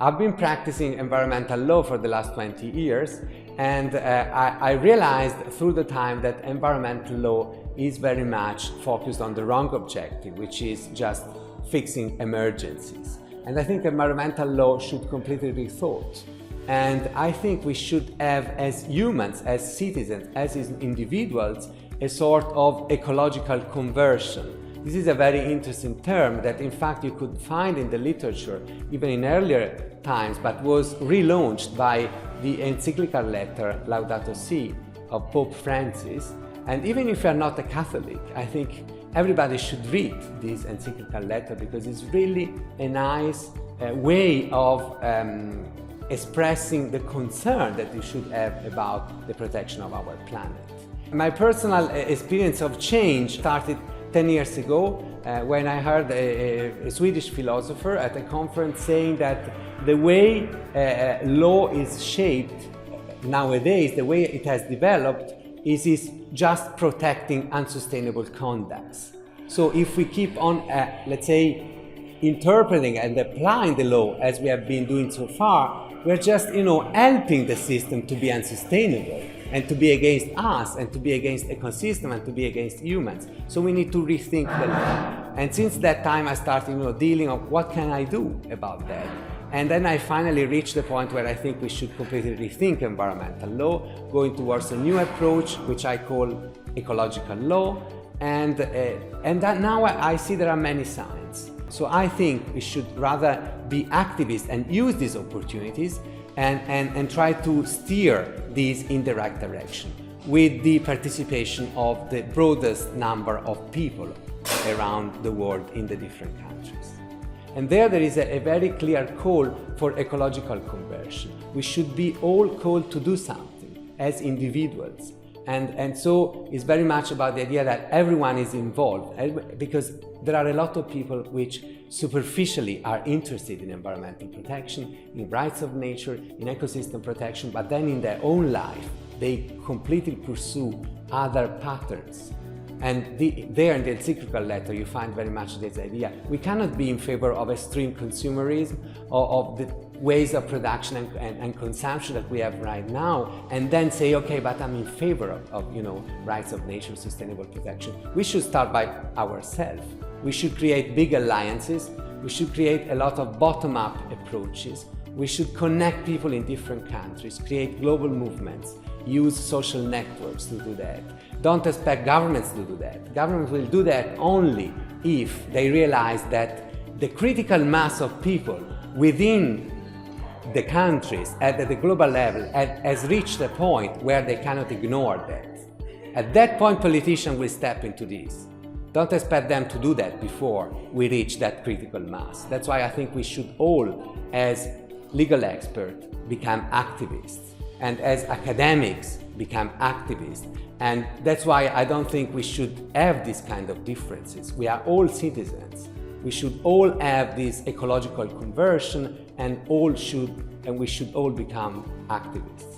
I've been practicing environmental law for the last 20 years, and I realized through the time that environmental law is very much focused on the wrong objective, which is just fixing emergencies. And I think environmental law should completely be rethought. And I think we should have, as humans, as citizens, as individuals, a sort of ecological conversion. This is a very interesting term that in fact you could find in the literature even in earlier times, but was relaunched by the encyclical letter Laudato Si of Pope Francis. And even if you're not a Catholic, I think everybody should read this encyclical letter, because it's really a nice way of expressing the concern that you should have about the protection of our planet. My personal experience of change started 10 years ago when I heard a Swedish philosopher at a conference saying that the way law is shaped nowadays, the way it has developed, is just protecting unsustainable conducts. So if we keep on, let's say, interpreting and applying the law as we have been doing so far, we're just, helping the system to be unsustainable and to be against us and to be against ecosystem and to be against humans. So we need to rethink the law. And since that time I started, dealing with what can I do about that. And then I finally reached the point where I think we should completely rethink environmental law, going towards a new approach, which I call ecological law. And that now I see there are many signs. So I think we should rather be activists and use these opportunities and try to steer these in the right direction with the participation of the broadest number of people around the world in the different countries. And there is a very clear call for ecological conversion. We should be all called to do something as individuals. And so it's very much about the idea that everyone is involved, because there are a lot of people which superficially are interested in environmental protection, in rights of nature, in ecosystem protection, but then in their own life they completely pursue other patterns. And there in the encyclical letter you find very much this idea. We cannot be in favor of extreme consumerism or of the ways of production and consumption that we have right now, and then say, okay, but I'm in favor of rights of nature, sustainable protection. We should start by ourselves. We should create big alliances. We should create a lot of bottom-up approaches. We should connect people in different countries, create global movements, use social networks to do that. Don't expect governments to do that. Governments will do that only if they realize that the critical mass of people within the countries at the global level has reached a point where they cannot ignore that. At that point, politicians will step into this. Don't expect them to do that before we reach that critical mass. That's why I think we should all, as legal experts, become activists, and as academics become activists. And that's why I don't think we should have these kind of differences. We are all citizens. We should all have this ecological conversion, and we should all become activists.